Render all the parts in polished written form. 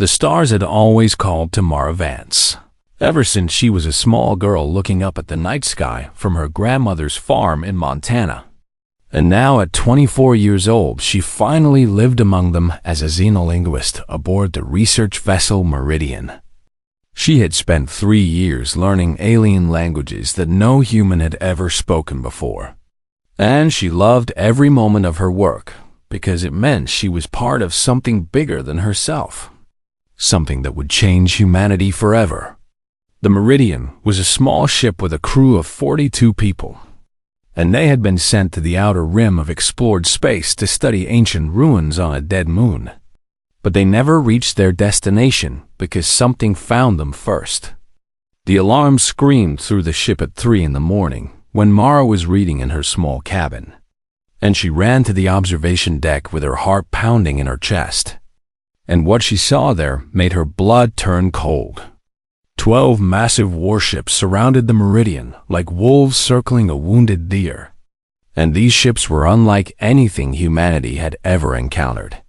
The stars had always called to Mara Vance, ever since she was a small girl looking up at the night sky from her grandmother's farm in Montana. And now at 24 years old, she finally lived among them as a xenolinguist aboard the research vessel Meridian. She had spent 3 years learning alien languages that no human had ever spoken before. And she loved every moment of her work because it meant she was part of something bigger than herself, something that would change humanity forever. The Meridian was a small ship with a crew of 42 people, and they had been sent to the outer rim of explored space to study ancient ruins on a dead moon. But they never reached their destination because something found them first. The alarm screamed through the ship at 3 in the morning when Mara was reading in her small cabin, and she ran to the observation deck with her heart pounding in her chest. And what she saw there made her blood turn cold. 12 massive warships surrounded the Meridian like wolves circling a wounded deer. And these ships were unlike anything humanity had ever encountered,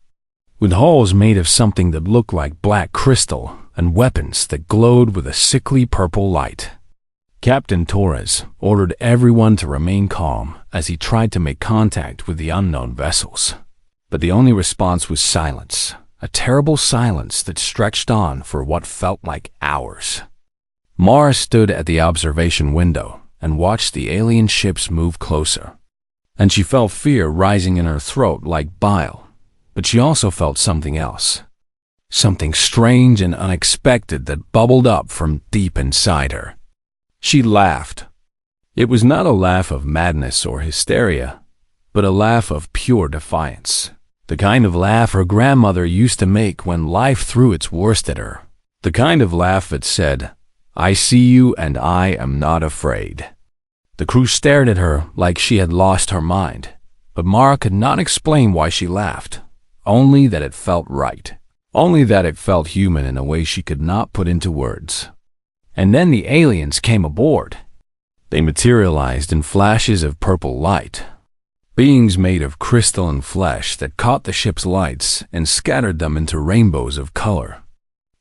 with hulls made of something that looked like black crystal and weapons that glowed with a sickly purple light. Captain Torres ordered everyone to remain calm as he tried to make contact with the unknown vessels. But the only response was silence, a terrible silence that stretched on for what felt like hours. Mara stood at the observation window and watched the alien ships move closer. And she felt fear rising in her throat like bile, but she also felt something else. Something strange and unexpected that bubbled up from deep inside her. She laughed. It was not a laugh of madness or hysteria, but a laugh of pure defiance. The kind of laugh her grandmother used to make when life threw its worst at her. The kind of laugh that said, "I see you and I am not afraid." The crew stared at her like she had lost her mind, but Mara could not explain why she laughed, only that it felt right, only that it felt human in a way she could not put into words. And then the aliens came aboard. They materialized in flashes of purple light, beings made of crystal and flesh that caught the ship's lights and scattered them into rainbows of color.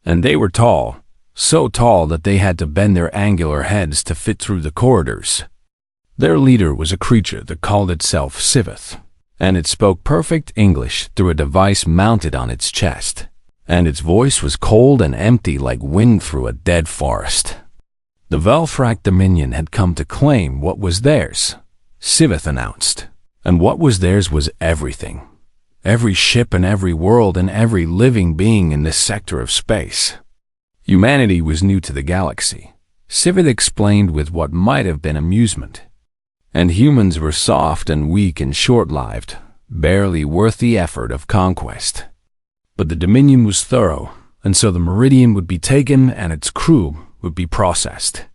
And they were tall, so tall that they had to bend their angular heads to fit through the corridors. Their leader was a creature that called itself Sivith, and it spoke perfect English through a device mounted on its chest. And its voice was cold and empty like wind through a dead forest. The Velthrak Dominion had come to claim what was theirs, Sivith announced. And what was theirs was everything. Every ship and every world and every living being in this sector of space. Humanity was new to the galaxy, Sivith explained with what might have been amusement. And humans were soft and weak and short-lived, barely worth the effort of conquest. But the Dominion was thorough, and so the Meridian would be taken and its crew would be processed.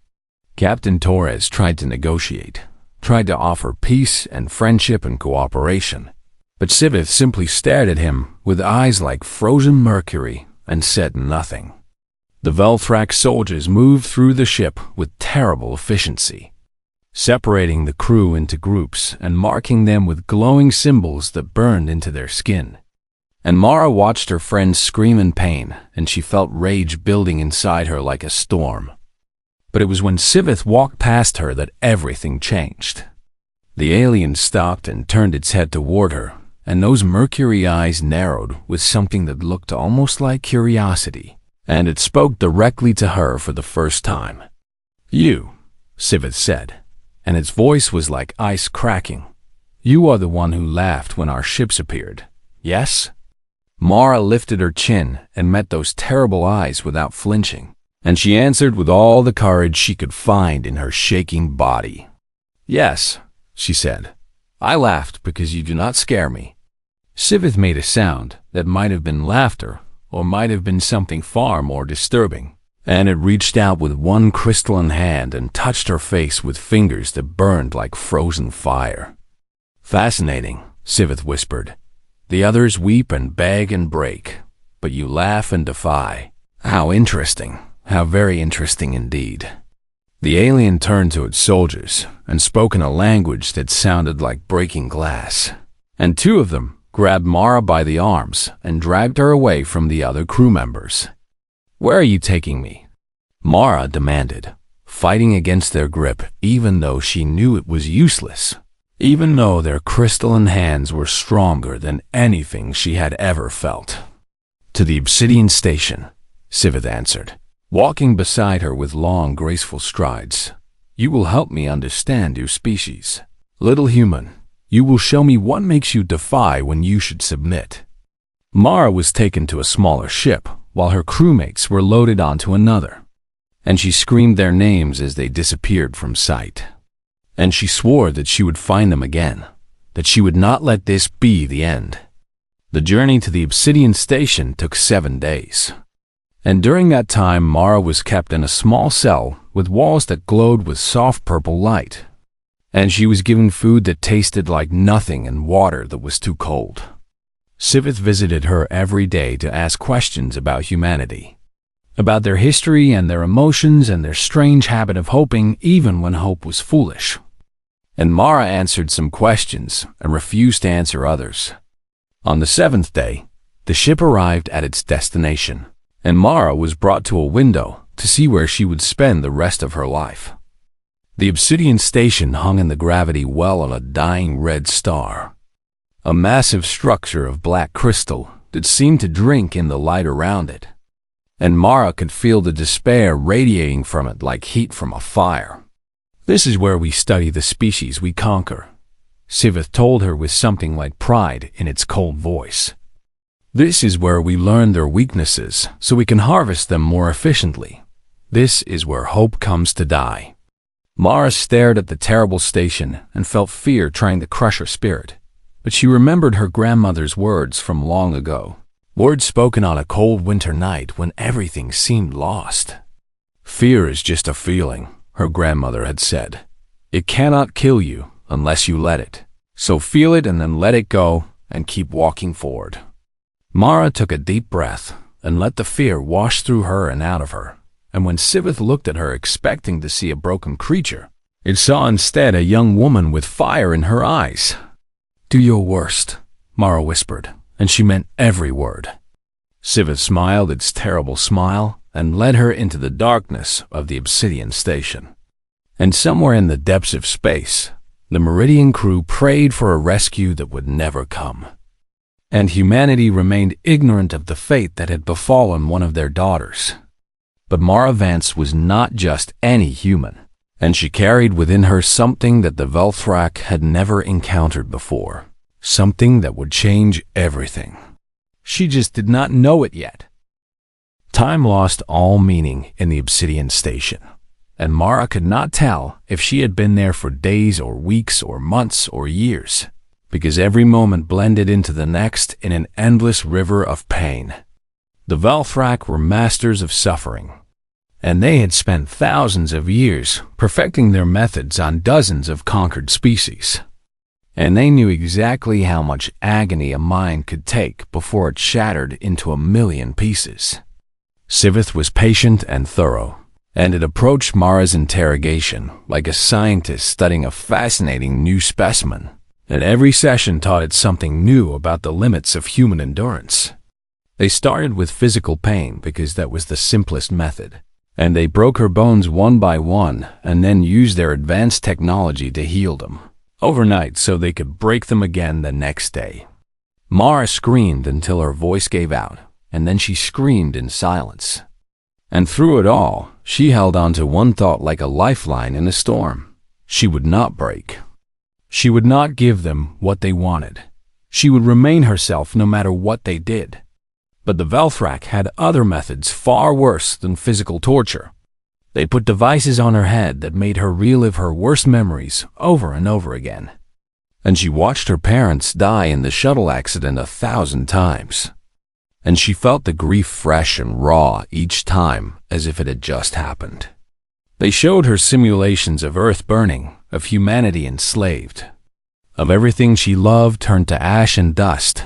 Captain Torres tried to negotiate, tried to offer peace and friendship and cooperation, but Sivith simply stared at him with eyes like frozen mercury and said nothing. The Velthrak soldiers moved through the ship with terrible efficiency, separating the crew into groups and marking them with glowing symbols that burned into their skin. And Mara watched her friends scream in pain, and she felt rage building inside her like a storm. But it was when Sivith walked past her that everything changed. The alien stopped and turned its head toward her, and those mercury eyes narrowed with something that looked almost like curiosity, and it spoke directly to her for the first time. "You," Sivith said, and its voice was like ice cracking. "You are the one who laughed when our ships appeared, yes?" Mara lifted her chin and met those terrible eyes without flinching, and she answered with all the courage she could find in her shaking body. "Yes," she said. "I laughed because you do not scare me." Sivith made a sound that might have been laughter or might have been something far more disturbing, and it reached out with one crystalline hand and touched her face with fingers that burned like frozen fire. "Fascinating," Sivith whispered. "The others weep and beg and break, but you laugh and defy. How interesting, how very interesting indeed." The alien turned to its soldiers and spoke in a language that sounded like breaking glass, and two of them, grabbed Mara by the arms and dragged her away from the other crew members. "Where are you taking me?" Mara demanded, fighting against their grip even though she knew it was useless, even though their crystalline hands were stronger than anything she had ever felt. "To the Obsidian Station," Sivith answered, walking beside her with long, graceful strides. "You will help me understand your species. Little human, you will show me what makes you defy when you should submit." Mara was taken to a smaller ship, while her crewmates were loaded onto another, and she screamed their names as they disappeared from sight. And she swore that she would find them again, that she would not let this be the end. The journey to the Obsidian Station took 7 days. And during that time, Mara was kept in a small cell with walls that glowed with soft purple light. And she was given food that tasted like nothing and water that was too cold. Sivith visited her every day to ask questions about humanity, about their history and their emotions and their strange habit of hoping even when hope was foolish. And Mara answered some questions and refused to answer others. On the 7th day, the ship arrived at its destination, and Mara was brought to a window to see where she would spend the rest of her life. The Obsidian Station hung in the gravity well on a dying red star, a massive structure of black crystal that seemed to drink in the light around it, and Mara could feel the despair radiating from it like heat from a fire. "This is where we study the species we conquer," Sivith told her with something like pride in its cold voice. "This is where we learn their weaknesses so we can harvest them more efficiently. This is where hope comes to die." Mara stared at the terrible station and felt fear trying to crush her spirit, but she remembered her grandmother's words from long ago, words spoken on a cold winter night when everything seemed lost. "Fear is just a feeling," her grandmother had said. "It cannot kill you unless you let it. So feel it and then let it go and keep walking forward." Mara took a deep breath and let the fear wash through her and out of her. And when Sivith looked at her expecting to see a broken creature, it saw instead a young woman with fire in her eyes. "Do your worst," Mara whispered, and she meant every word. Sivith smiled its terrible smile and led her into the darkness of the Obsidian Station. And somewhere in the depths of space, the Meridian crew prayed for a rescue that would never come. And humanity remained ignorant of the fate that had befallen one of their daughters. But Mara Vance was not just any human, and she carried within her something that the Velthrak had never encountered before, something that would change everything. She just did not know it yet. Time lost all meaning in the Obsidian Station, and Mara could not tell if she had been there for days or weeks or months or years, because every moment blended into the next in an endless river of pain. The Velthrak were masters of suffering, and they had spent thousands of years perfecting their methods on dozens of conquered species. And they knew exactly how much agony a mind could take before it shattered into a million pieces. Sivith was patient and thorough, and it approached Mara's interrogation like a scientist studying a fascinating new specimen, and every session taught it something new about the limits of human endurance. They started with physical pain because that was the simplest method, and they broke her bones one by one and then used their advanced technology to heal them overnight so they could break them again the next day. Mara screamed until her voice gave out, and then she screamed in silence. And through it all, she held on to one thought like a lifeline in a storm. She would not break. She would not give them what they wanted. She would remain herself no matter what they did. But the Velthrak had other methods far worse than physical torture. They put devices on her head that made her relive her worst memories over and over again. And she watched her parents die in the shuttle accident 1,000 times. And she felt the grief fresh and raw each time as if it had just happened. They showed her simulations of Earth burning, of humanity enslaved, of everything she loved turned to ash and dust.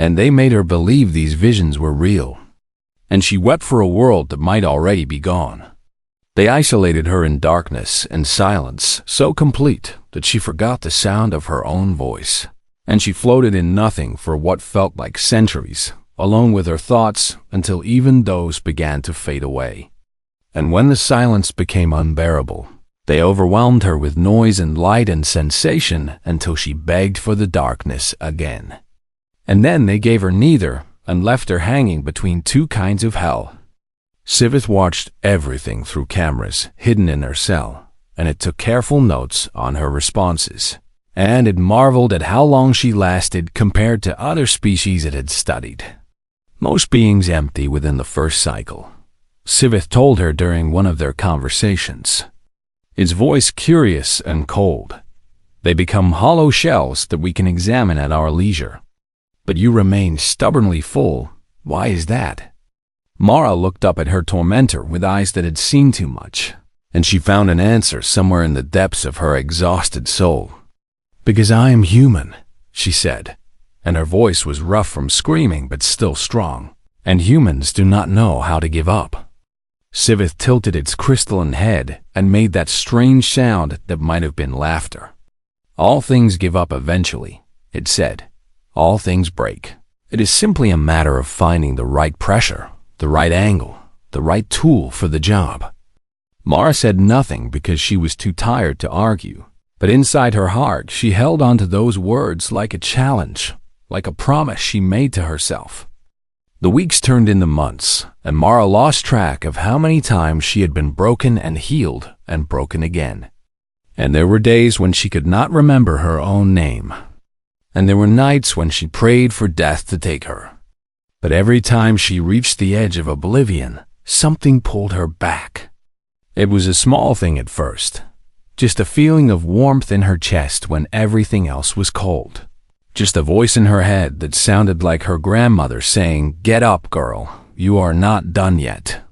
And they made her believe these visions were real. And she wept for a world that might already be gone. They isolated her in darkness and silence so complete that she forgot the sound of her own voice. and she floated in nothing for what felt like centuries, alone with her thoughts until even those began to fade away. And when the silence became unbearable, they overwhelmed her with noise and light and sensation until she begged for the darkness again. And then they gave her neither and left her hanging between two kinds of hell. Sivith watched everything through cameras hidden in her cell, and it took careful notes on her responses. And it marveled at how long she lasted compared to other species it had studied. Most beings empty within the first cycle, Sivith told her during one of their conversations. Its voice curious and cold. They become hollow shells that we can examine at our leisure. But you remain stubbornly full. Why is that? Mara looked up at her tormentor with eyes that had seen too much, and she found an answer somewhere in the depths of her exhausted soul. Because I am human, she said, and her voice was rough from screaming but still strong, and humans do not know how to give up. Sivith tilted its crystalline head and made that strange sound that might have been laughter. All things give up eventually, it said. All things break. It is simply a matter of finding the right pressure, the right angle, the right tool for the job. Mara said nothing because she was too tired to argue, but inside her heart she held on to those words like a challenge, like a promise she made to herself. The weeks turned into months, and Mara lost track of how many times she had been broken and healed and broken again. And there were days when she could not remember her own name. And there were nights when she prayed for death to take her. But every time she reached the edge of oblivion, something pulled her back. It was a small thing at first, just a feeling of warmth in her chest when everything else was cold. Just a voice in her head that sounded like her grandmother saying, "Get up, girl, you are not done yet."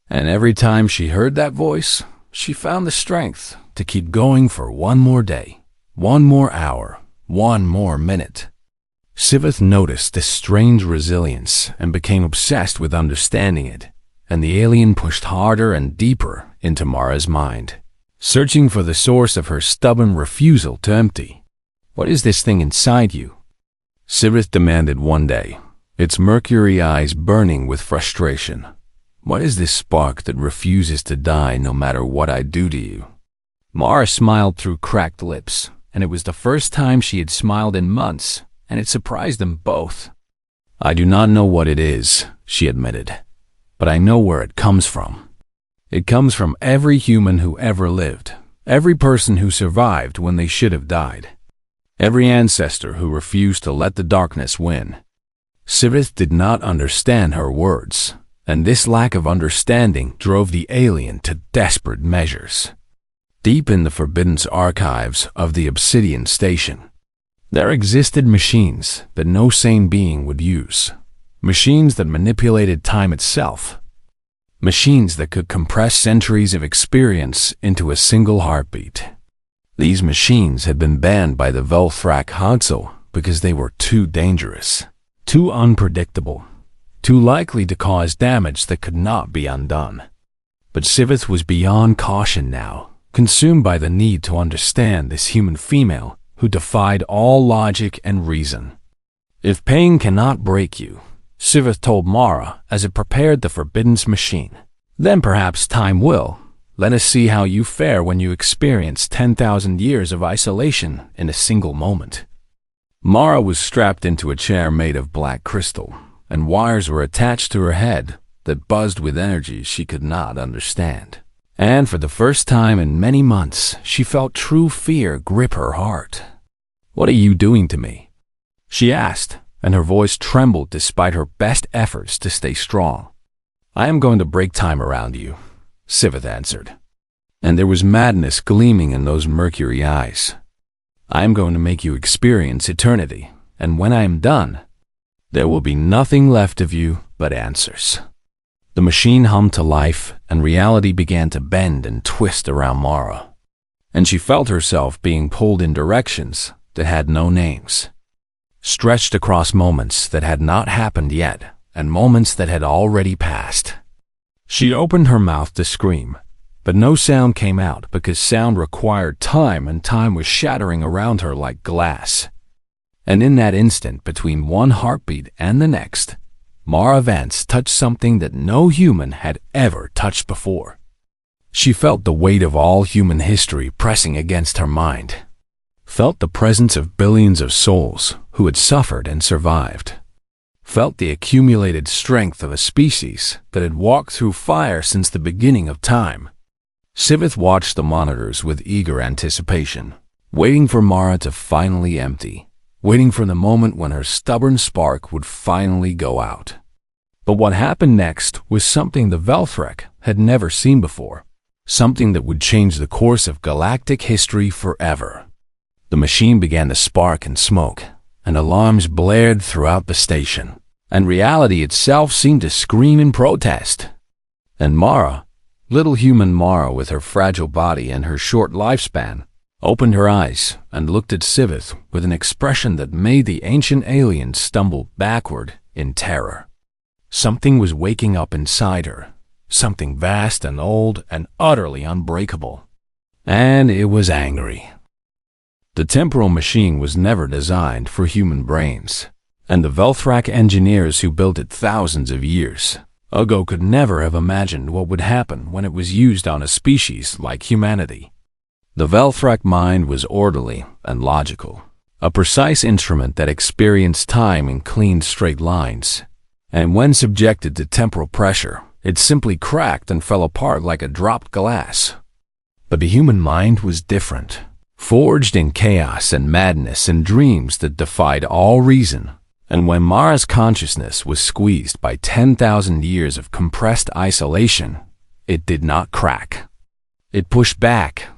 And every time she heard that voice, she found the strength to keep going for one more day, one more hour, one more minute. Sivith noticed this strange resilience and became obsessed with understanding it, and the alien pushed harder and deeper into Mara's mind, searching for the source of her stubborn refusal to empty. "What is this thing inside you?" Sivith demanded one day, its mercury eyes burning with frustration. "What is this spark that refuses to die no matter what I do to you?" Mara smiled through cracked lips, and it was the first time she had smiled in months, and it surprised them both. "I do not know what it is," she admitted, "but I know where it comes from. It comes from every human who ever lived, every person who survived when they should have died, every ancestor who refused to let the darkness win." Sivith did not understand her words, and this lack of understanding drove the alien to desperate measures. Deep in the Forbidden's archives of the Obsidian Station, there existed machines that no sane being would use, machines that manipulated time itself, machines that could compress centuries of experience into a single heartbeat. These machines had been banned by the Velthrak Council because they were too dangerous, too unpredictable, too likely to cause damage that could not be undone. But Sivith was beyond caution now, consumed by the need to understand this human female who defied all logic and reason. "If pain cannot break you," Sivith told Mara as it prepared the Forbidden's machine, "then perhaps time will. Let us see how you fare when you experience 10,000 years of isolation in a single moment." Mara was strapped into a chair made of black crystal, and wires were attached to her head that buzzed with energy she could not understand. And for the first time in many months, she felt true fear grip her heart. "What are you doing to me?" she asked, and her voice trembled despite her best efforts to stay strong. "I am going to break time around you," Sivith answered, and there was madness gleaming in those mercury eyes. "I am going to make you experience eternity, and when I am done, there will be nothing left of you but answers." The machine hummed to life, and reality began to bend and twist around Mara, and she felt herself being pulled in directions that had no names, stretched across moments that had not happened yet and moments that had already passed. She opened her mouth to scream, but no sound came out because sound required time, and time was shattering around her like glass. And in that instant between one heartbeat and the next, Mara Vance touched something that no human had ever touched before. She felt the weight of all human history pressing against her mind, felt the presence of billions of souls who had suffered and survived, felt the accumulated strength of a species that had walked through fire since the beginning of time. Sivith watched the monitors with eager anticipation, waiting for Mara to finally empty, waiting for the moment when her stubborn spark would finally go out. But what happened next was something the Velthrek had never seen before, something that would change the course of galactic history forever. The machine began to spark and smoke, and alarms blared throughout the station, and reality itself seemed to scream in protest. And Mara, little human Mara with her fragile body and her short lifespan, opened her eyes and looked at Sivith with an expression that made the ancient alien stumble backward in terror. Something was waking up inside her, something vast and old and utterly unbreakable. And it was angry. The temporal machine was never designed for human brains, and the Velthrak engineers who built it thousands of years ago could never have imagined what would happen when it was used on a species like humanity. The Velthrak mind was orderly and logical, a precise instrument that experienced time in clean straight lines, and when subjected to temporal pressure, it simply cracked and fell apart like a dropped glass. But the human mind was different, forged in chaos and madness and dreams that defied all reason. And when Mara's consciousness was squeezed by 10,000 years of compressed isolation, it did not crack. It pushed back.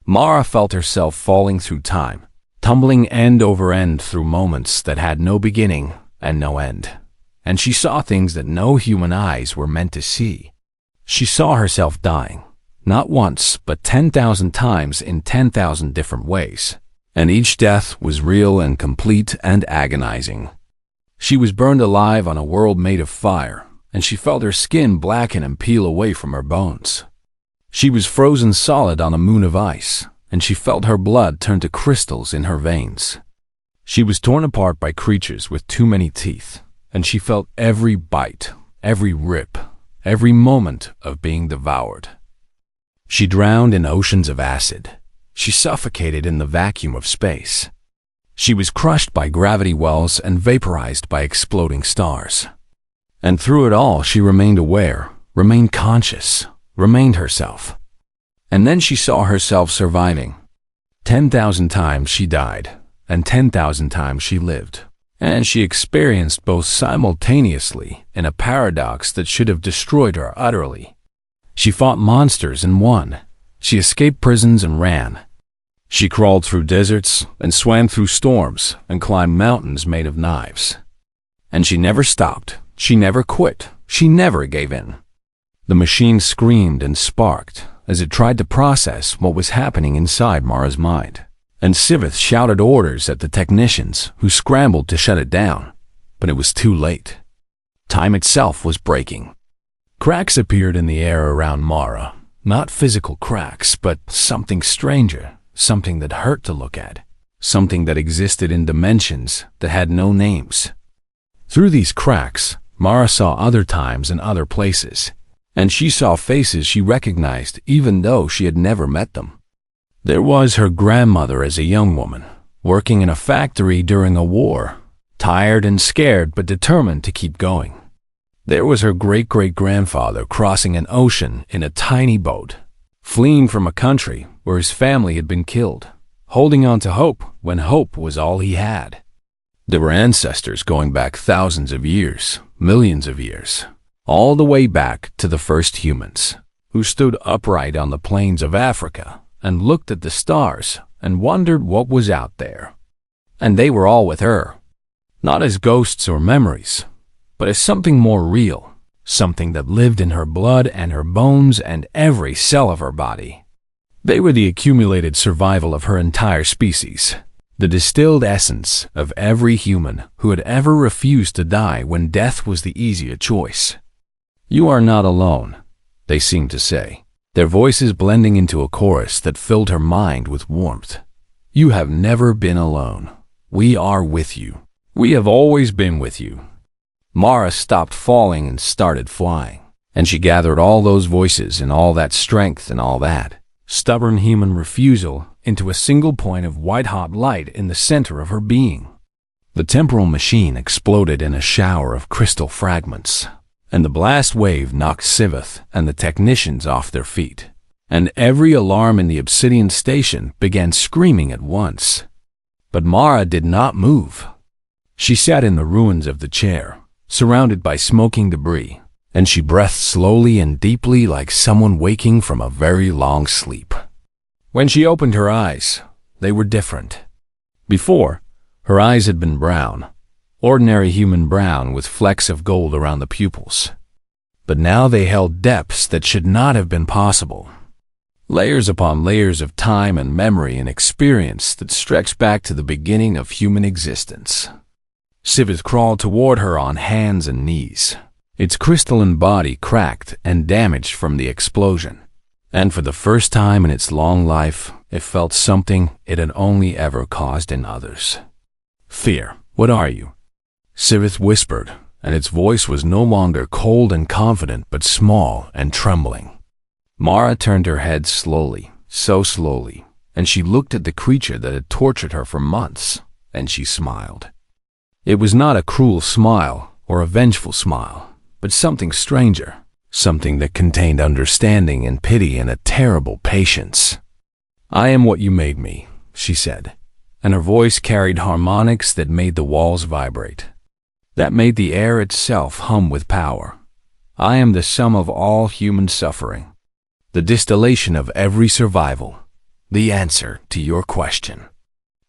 Mara felt herself falling through time, tumbling end over end through moments that had no beginning and no end. And she saw things that no human eyes were meant to see. She saw herself dying, not once, but 10,000 times in 10,000 different ways. And each death was real and complete and agonizing. She was burned alive on a world made of fire, and she felt her skin blacken and peel away from her bones. She was frozen solid on a moon of ice, and she felt her blood turn to crystals in her veins. She was torn apart by creatures with too many teeth, and she felt every bite, every rip, every moment of being devoured. She drowned in oceans of acid. She suffocated in the vacuum of space. She was crushed by gravity wells and vaporized by exploding stars. And through it all, she remained aware, remained conscious, remained herself. And then she saw herself surviving. 10,000 times she died, and 10,000 times she lived. And she experienced both simultaneously in a paradox that should have destroyed her utterly. She fought monsters and won. She escaped prisons and ran. She crawled through deserts and swam through storms and climbed mountains made of knives. And she never stopped. She never quit. She never gave in. The machine screamed and sparked as it tried to process what was happening inside Mara's mind. And Sivith shouted orders at the technicians who scrambled to shut it down. But it was too late. Time itself was breaking. Cracks appeared in the air around Mara. Not physical cracks, but something stranger, something that hurt to look at, something that existed in dimensions that had no names. Through these cracks, Mara saw other times and other places, and she saw faces she recognized even though she had never met them. There was her grandmother as a young woman, working in a factory during a war, tired and scared but determined to keep going. There was her great-great-grandfather crossing an ocean in a tiny boat, fleeing from a country where his family had been killed, holding on to hope when hope was all he had. There were ancestors going back thousands of years, millions of years, all the way back to the first humans, who stood upright on the plains of Africa and looked at the stars and wondered what was out there. And they were all with her, not as ghosts or memories, but as something more real, something that lived in her blood and her bones and every cell of her body. They were the accumulated survival of her entire species, the distilled essence of every human who had ever refused to die when death was the easier choice. "You are not alone," they seemed to say, their voices blending into a chorus that filled her mind with warmth. "You have never been alone. We are with you. We have always been with you." Mara stopped falling and started flying, and she gathered all those voices and all that strength and all that stubborn human refusal into a single point of white-hot light in the center of her being. The temporal machine exploded in a shower of crystal fragments, and the blast wave knocked Siveth and the technicians off their feet, and every alarm in the Obsidian station began screaming at once. But Mara did not move. She sat in the ruins of the chair, surrounded by smoking debris, and she breathed slowly and deeply like someone waking from a very long sleep. When she opened her eyes, they were different. Before, her eyes had been brown, ordinary human brown with flecks of gold around the pupils. But now they held depths that should not have been possible. Layers upon layers of time and memory and experience that stretched back to the beginning of human existence. Siveth crawled toward her on hands and knees, its crystalline body cracked and damaged from the explosion. And for the first time in its long life, it felt something it had only ever caused in others. "Fear, what are you?" Siveth whispered, and its voice was no longer cold and confident but small and trembling. Mara turned her head slowly, so slowly, and she looked at the creature that had tortured her for months, and she smiled. It was not a cruel smile or a vengeful smile, but something stranger, something that contained understanding and pity and a terrible patience. "I am what you made me," she said, and her voice carried harmonics that made the walls vibrate, that made the air itself hum with power. "I am the sum of all human suffering, the distillation of every survival, the answer to your question."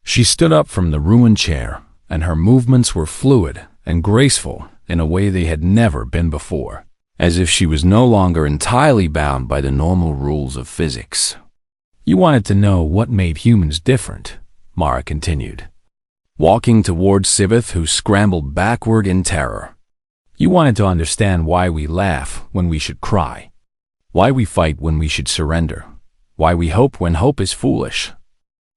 She stood up from the ruined chair, and her movements were fluid and graceful in a way they had never been before, as if she was no longer entirely bound by the normal rules of physics. "You wanted to know what made humans different," Mara continued, walking toward Siveth, who scrambled backward in terror. "You wanted to understand why we laugh when we should cry, why we fight when we should surrender, why we hope when hope is foolish."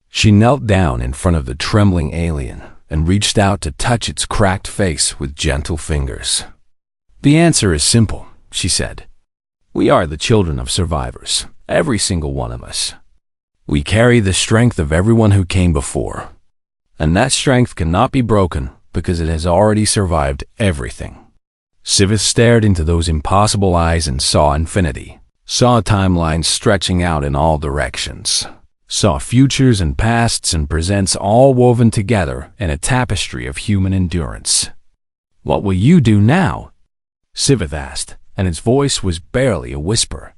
She knelt down in front of the trembling alien and reached out to touch its cracked face with gentle fingers. "The answer is simple," she said. "We are the children of survivors, every single one of us. We carry the strength of everyone who came before, and that strength cannot be broken because it has already survived everything." Siveth stared into those impossible eyes and saw infinity, saw timelines stretching out in all directions, saw futures and pasts and presents all woven together in a tapestry of human endurance. "What will you do now?" Siveth asked, and its voice was barely a whisper.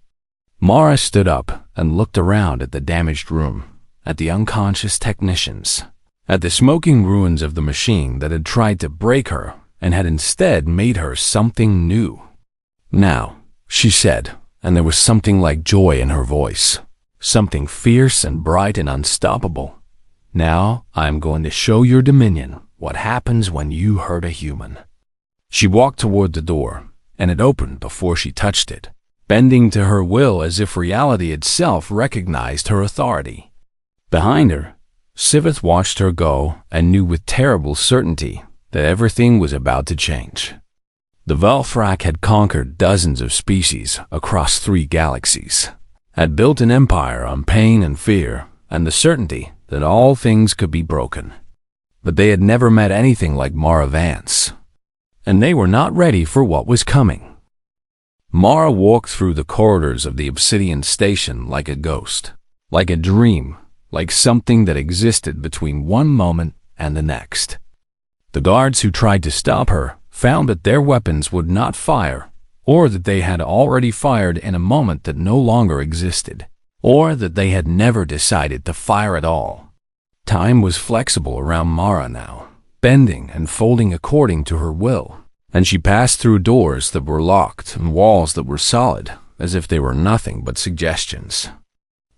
Mara stood up and looked around at the damaged room, at the unconscious technicians, at the smoking ruins of the machine that had tried to break her and had instead made her something new. "Now," she said, and there was something like joy in her voice, something fierce and bright and unstoppable. "Now I am going to show your dominion what happens when you hurt a human." She walked toward the door, and it opened before she touched it, bending to her will as if reality itself recognized her authority. Behind her, Siveth watched her go and knew with terrible certainty that everything was about to change. The Velfrak had conquered dozens of species across 3 galaxies, had built an empire on pain and fear and the certainty that all things could be broken. But they had never met anything like Mara Vance, and they were not ready for what was coming. Mara walked through the corridors of the Obsidian station like a ghost, like a dream, like something that existed between one moment and the next. The guards who tried to stop her found that their weapons would not fire, or that they had already fired in a moment that no longer existed, or that they had never decided to fire at all. Time was flexible around Mara now, bending and folding according to her will, and she passed through doors that were locked and walls that were solid, as if they were nothing but suggestions.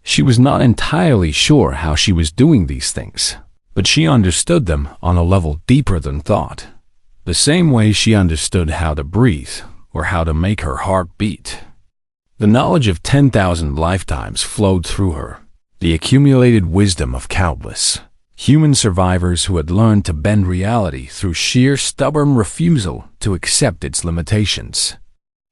She was not entirely sure how she was doing these things, but she understood them on a level deeper than thought, the same way she understood how to breathe or how to make her heart beat. The knowledge of 10,000 lifetimes flowed through her, the accumulated wisdom of countless, Human survivors who had learned to bend reality through sheer stubborn refusal to accept its limitations.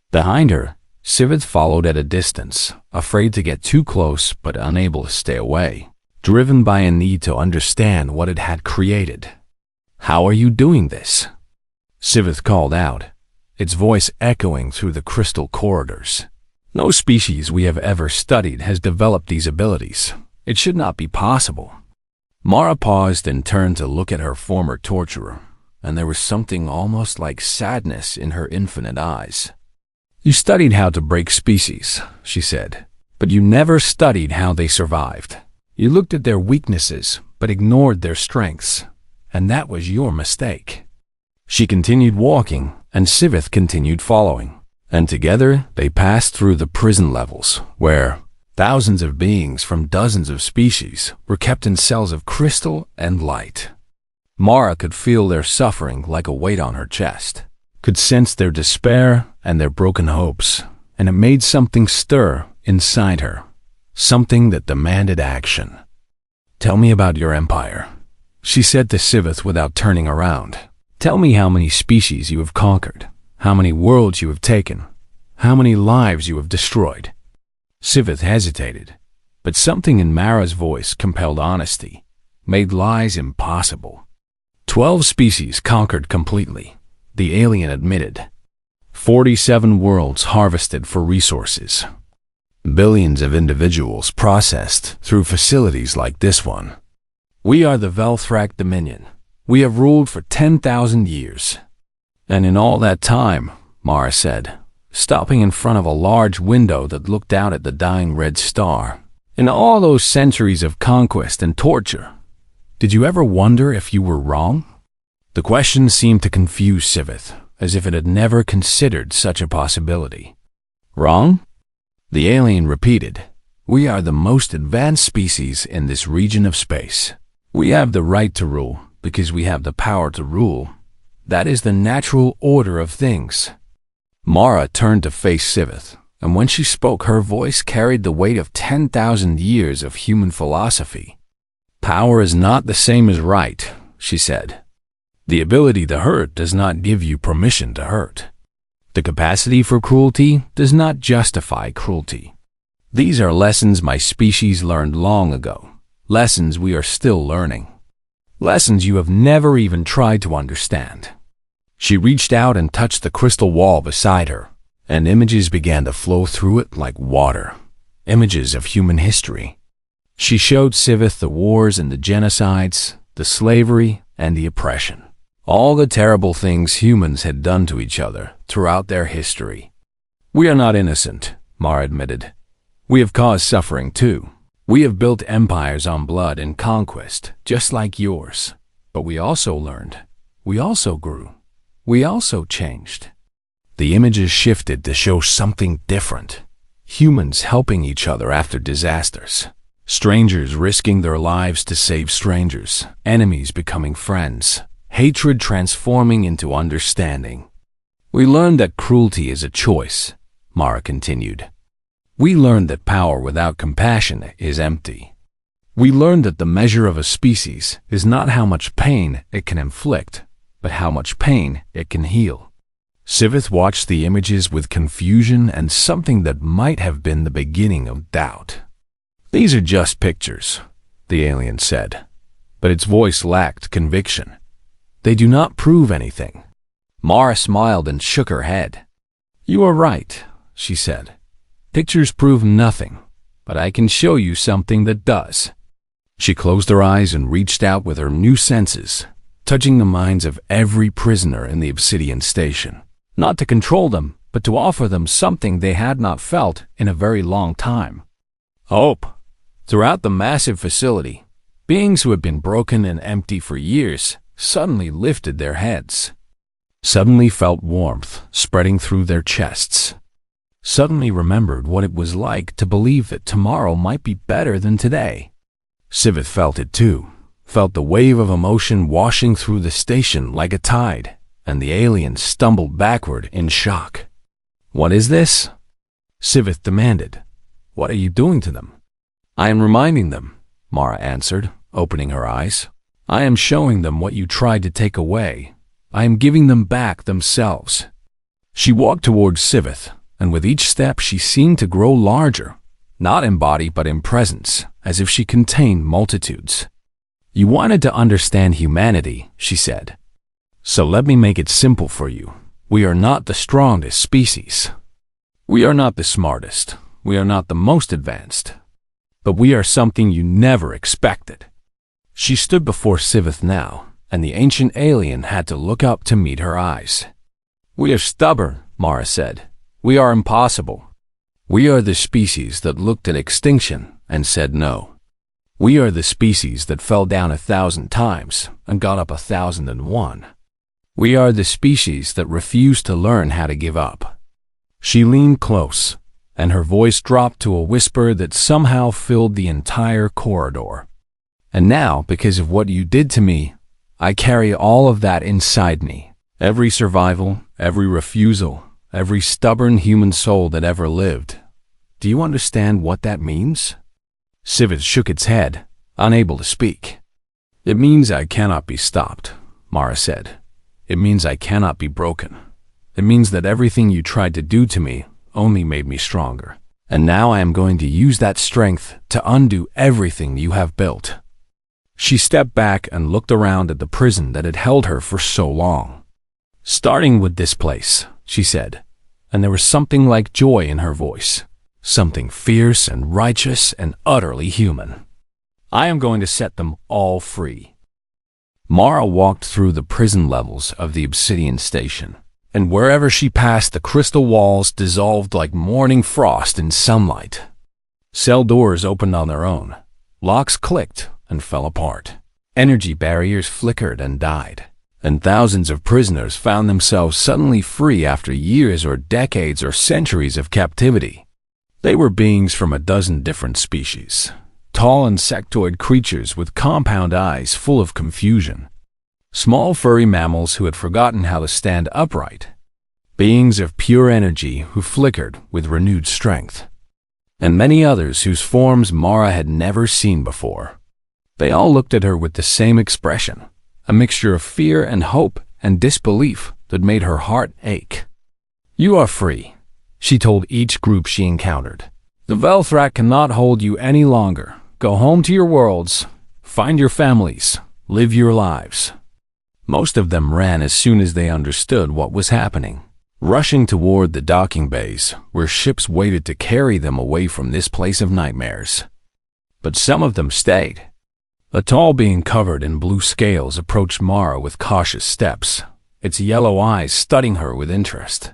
Behind her, Sivith followed at a distance, afraid to get too close but unable to stay away, driven by a need to understand what it had created. "How are you doing this?" Sivith called out, its voice echoing through the crystal corridors. "No species we have ever studied has developed these abilities. It should not be possible." Mara paused and turned to look at her former torturer, and there was something almost like sadness in her infinite eyes. "You studied how to break species," she said, "but you never studied how they survived. You looked at their weaknesses, but ignored their strengths, and that was your mistake." She continued walking, and Sivith continued following, and together they passed through the prison levels, where thousands of beings from dozens of species were kept in cells of crystal and light. Mara could feel their suffering like a weight on her chest, could sense their despair and their broken hopes, and it made something stir inside her, something that demanded action. "Tell me about your empire," she said to Sivith without turning around. "Tell me how many species you have conquered, how many worlds you have taken, how many lives you have destroyed." Sivith hesitated, but something in Mara's voice compelled honesty, made lies impossible. 12 species conquered completely, the alien admitted. 47 worlds harvested for resources. Billions of individuals processed through facilities like this one. "We are the Velthrak Dominion. We have ruled for 10,000 years. And in all that time," Mara said, stopping in front of a large window that looked out at the dying red star, "in all those centuries of conquest and torture, did you ever wonder if you were wrong?" The question seemed to confuse Sivith, as if it had never considered such a possibility. "Wrong?" The alien repeated, "We are the most advanced species in this region of space. We have the right to rule because we have the power to rule. That is the natural order of things." Mara turned to face Sivith, and when she spoke, her voice carried the weight of 10,000 years of human philosophy. "Power is not the same as right," she said. "The ability to hurt does not give you permission to hurt. The capacity for cruelty does not justify cruelty. These are lessons my species learned long ago, lessons we are still learning, lessons you have never even tried to understand." She reached out and touched the crystal wall beside her, and images began to flow through it like water, images of human history. She showed Sivith the wars and the genocides, the slavery and the oppression, all the terrible things humans had done to each other throughout their history. "We are not innocent," Mara admitted. "We have caused suffering too. We have built empires on blood and conquest, just like yours. But we also learned. We also grew. We also changed." The images shifted to show something different. Humans helping each other after disasters. Strangers risking their lives to save strangers. Enemies becoming friends. Hatred transforming into understanding. "We learned that cruelty is a choice," Mara continued. "We learned that power without compassion is empty. We learned that the measure of a species is not how much pain it can inflict, but how much pain it can heal." Sivith watched the images with confusion and something that might have been the beginning of doubt. "These are just pictures," the alien said, but its voice lacked conviction. "They do not prove anything." Mara smiled and shook her head. "You are right," she said. "Pictures prove nothing, but I can show you something that does." She closed her eyes and reached out with her new senses, touching the minds of every prisoner in the Obsidian Station, not to control them, but to offer them something they had not felt in a very long time. Hope. Throughout the massive facility, beings who had been broken and empty for years suddenly lifted their heads, suddenly felt warmth spreading through their chests, suddenly remembered what it was like to believe that tomorrow might be better than today. Sivith felt it too, felt the wave of emotion washing through the station like a tide, and the alien stumbled backward in shock. "What is this?" Sivith demanded. "What are you doing to them?" "I am reminding them," Mara answered, opening her eyes, I am showing them what you tried to take away. I am giving them back themselves." She walked towards Sivith, and with each step she seemed to grow larger, not in body but in presence, as if she contained multitudes. "You wanted to understand humanity," she said. "So let me make it simple for you. We are not the strongest species. We are not the smartest. We are not the most advanced. But we are something you never expected." She stood before Sivith now, and the ancient alien had to look up to meet her eyes. "We are stubborn," Mara said. "We are impossible. We are the species that looked at extinction and said no. We are the species that fell down 1,000 times and got up 1,001. We are the species that refused to learn how to give up." She leaned close, and her voice dropped to a whisper that somehow filled the entire corridor. "And now, because of what you did to me, I carry all of that inside me. Every survival, every refusal, every stubborn human soul that ever lived. Do you understand what that means?" Sivith shook its head, unable to speak. "It means I cannot be stopped," Mara said. "It means I cannot be broken. It means that everything you tried to do to me only made me stronger. And now I am going to use that strength to undo everything you have built." She stepped back and looked around at the prison that had held her for so long. "Starting with this place," she said, and there was something like joy in her voice, something fierce and righteous and utterly human. "I am going to set them all free." Mara walked through the prison levels of the Obsidian Station, and wherever she passed the crystal walls dissolved like morning frost in sunlight. Cell doors opened on their own, locks clicked and fell apart. Energy barriers flickered and died, and thousands of prisoners found themselves suddenly free after years or decades or centuries of captivity. They were beings from a dozen different species, tall insectoid creatures with compound eyes full of confusion, small furry mammals who had forgotten how to stand upright, beings of pure energy who flickered with renewed strength, and many others whose forms Mara had never seen before. They all looked at her with the same expression, a mixture of fear and hope and disbelief that made her heart ache. "You are free," she told each group she encountered. "The Velthrak cannot hold you any longer. Go home to your worlds, find your families, live your lives." Most of them ran as soon as they understood what was happening, rushing toward the docking bays where ships waited to carry them away from this place of nightmares. But some of them stayed. A tall being covered in blue scales approached Mara with cautious steps, its yellow eyes studying her with interest.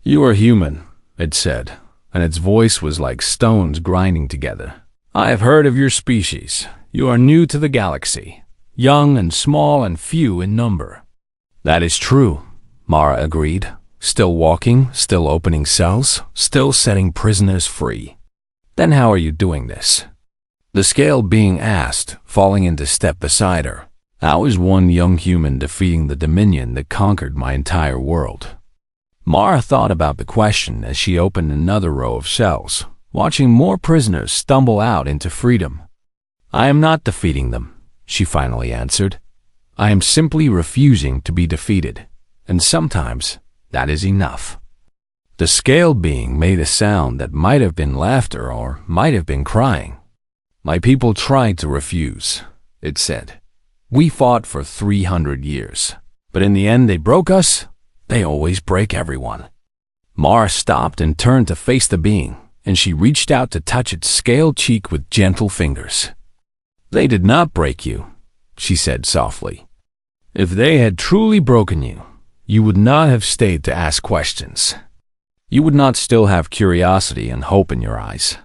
"You are human," it said, and its voice was like stones grinding together. "I have heard of your species. You are new to the galaxy, young and small and few in number." "That is true," Mara agreed, still walking, still opening cells, still setting prisoners free. "Then how are you doing this?" The scale being asked, falling into step beside her. "How is one young human defeating the dominion that conquered my entire world?" Mara thought about the question as she opened another row of cells, watching more prisoners stumble out into freedom. "I am not defeating them," she finally answered. "I am simply refusing to be defeated, and sometimes that is enough." The scale being made a sound that might have been laughter or might have been crying. "My people tried to refuse," it said. "We fought for 300 years, but in the end they broke us. They always break everyone." Mara stopped and turned to face the being, and she reached out to touch its scaled cheek with gentle fingers. "They did not break you," she said softly. "If they had truly broken you, you would not have stayed to ask questions. You would not still have curiosity and hope in your eyes.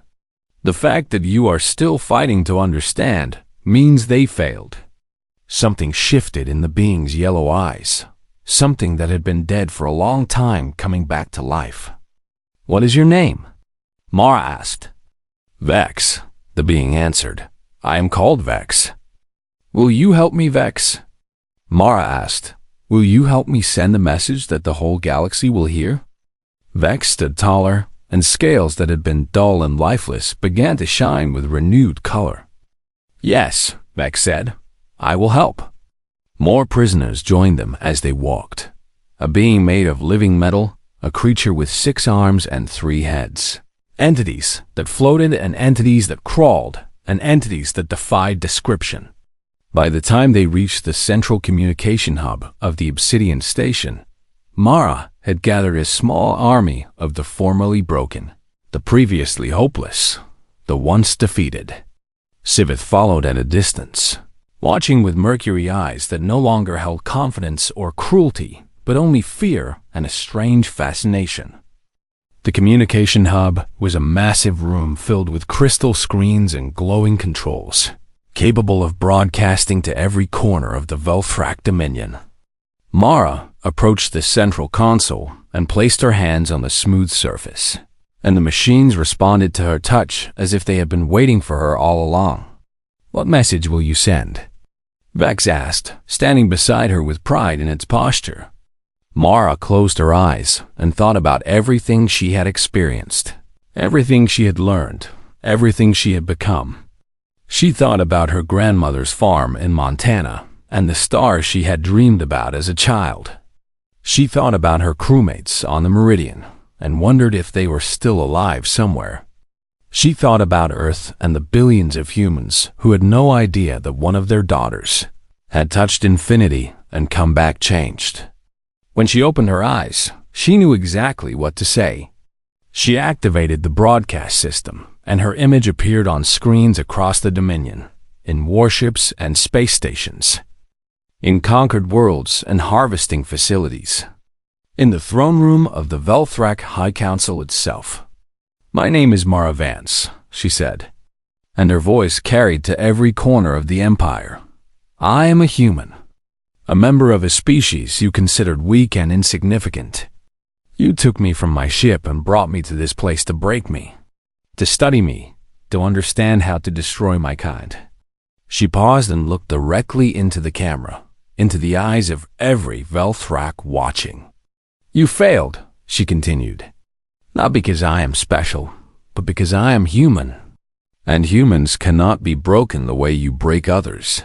The fact that you are still fighting to understand means they failed." Something shifted in the being's yellow eyes, something that had been dead for a long time coming back to life. "What is your name?" Mara asked. "Vex," the being answered. "I am called Vex." "Will you help me, Vex?" Mara asked. "Will you help me send a message that the whole galaxy will hear?" Vex stood taller, and scales that had been dull and lifeless began to shine with renewed color. "Yes," Vex said. I will help." More prisoners joined them as they walked. A being made of living metal, a creature with 6 arms and 3 heads. Entities that floated and entities that crawled, and entities that defied description. By the time they reached the central communication hub of the Obsidian Station, Mara had gathered a small army of the formerly broken, the previously hopeless, the once defeated. Sivith followed at a distance, watching with mercury eyes that no longer held confidence or cruelty, but only fear and a strange fascination. The communication hub was a massive room filled with crystal screens and glowing controls, capable of broadcasting to every corner of the Velthrak Dominion. Mara approached the central console and placed her hands on the smooth surface, and the machines responded to her touch as if they had been waiting for her all along. "What message will you send?" Vex asked, standing beside her with pride in its posture. Mara closed her eyes and thought about everything she had experienced, everything she had learned, everything she had become. She thought about her grandmother's farm in Montana and the stars she had dreamed about as a child. She thought about her crewmates on the Meridian and wondered if they were still alive somewhere. She thought about Earth and the billions of humans who had no idea that one of their daughters had touched infinity and come back changed. When she opened her eyes, she knew exactly what to say. She activated the broadcast system, and her image appeared on screens across the Dominion, in warships and space stations, in conquered worlds and harvesting facilities, in the throne room of the Velthrak High Council itself. "My name is Mara Vance," she said, and her voice carried to every corner of the Empire. "I am a human, a member of a species you considered weak and insignificant. You took me from my ship and brought me to this place to break me, to study me, to understand how to destroy my kind." She paused and looked directly into the camera, into the eyes of every Velthrak watching. "You failed," she continued. "Not because I am special, but because I am human. And humans cannot be broken the way you break others.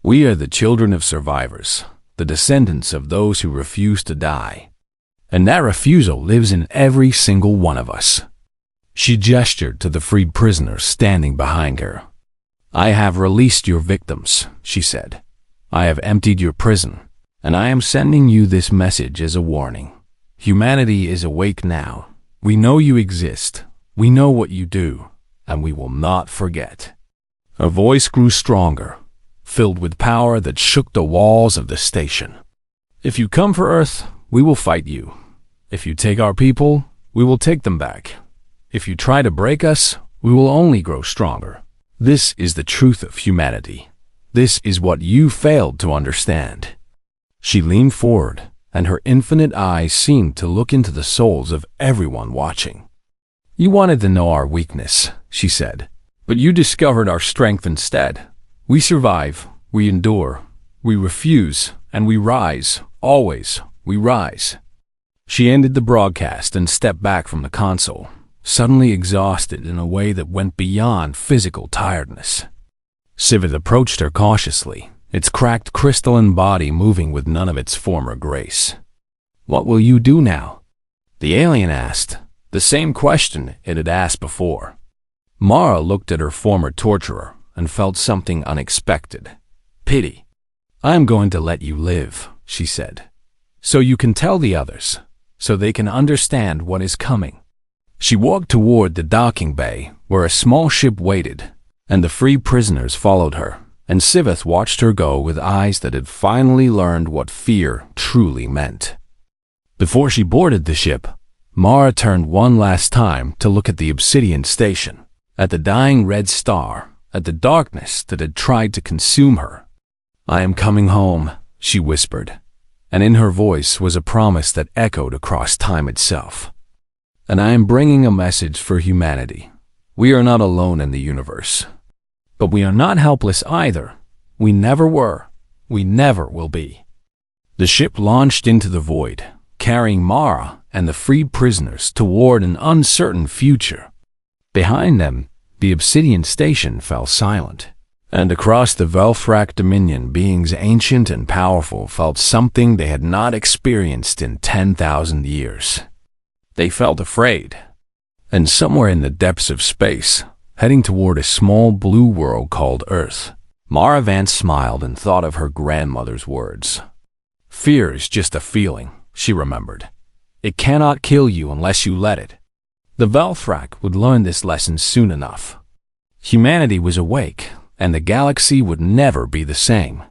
We are the children of survivors, the descendants of those who refuse to die. And that refusal lives in every single one of us." She gestured to the freed prisoners standing behind her. "I have released your victims," she said. "I have emptied your prison, and I am sending you this message as a warning. Humanity is awake now. We know you exist, we know what you do, and we will not forget." Her voice grew stronger, filled with power that shook the walls of the station. "If you come for Earth, we will fight you. If you take our people, we will take them back. If you try to break us, we will only grow stronger. This is the truth of humanity. This is what you failed to understand." She leaned forward, and her infinite eyes seemed to look into the souls of everyone watching. "You wanted to know our weakness," she said, "but you discovered our strength instead. We survive, we endure, we refuse, and we rise. Always, we rise." She ended the broadcast and stepped back from the console, suddenly exhausted in a way that went beyond physical tiredness. Sivith approached her cautiously, its cracked crystalline body moving with none of its former grace. "What will you do now?" the alien asked, the same question it had asked before. Mara looked at her former torturer and felt something unexpected. Pity. "I am going to let you live," she said, "so you can tell the others, so they can understand what is coming." She walked toward the docking bay, where a small ship waited, and the free prisoners followed her, and Sivith watched her go with eyes that had finally learned what fear truly meant. Before she boarded the ship, Mara turned one last time to look at the Obsidian Station, at the dying red star, at the darkness that had tried to consume her. "I am coming home," she whispered, and in her voice was a promise that echoed across time itself. "And I am bringing a message for humanity. We are not alone in the universe. But we are not helpless either. We never were. We never will be." The ship launched into the void, carrying Mara and the freed prisoners toward an uncertain future. Behind them, the Obsidian Station fell silent, And across the Velfrak Dominion, beings ancient and powerful felt something they had not experienced in 10,000 years. They felt afraid. And somewhere in the depths of space, heading toward a small blue world called Earth, Mara Vance smiled and thought of her grandmother's words. Fear is just a feeling, she remembered. It cannot kill you unless you let it. The Velfrak would learn this lesson soon enough. Humanity was awake, and the galaxy would never be the same.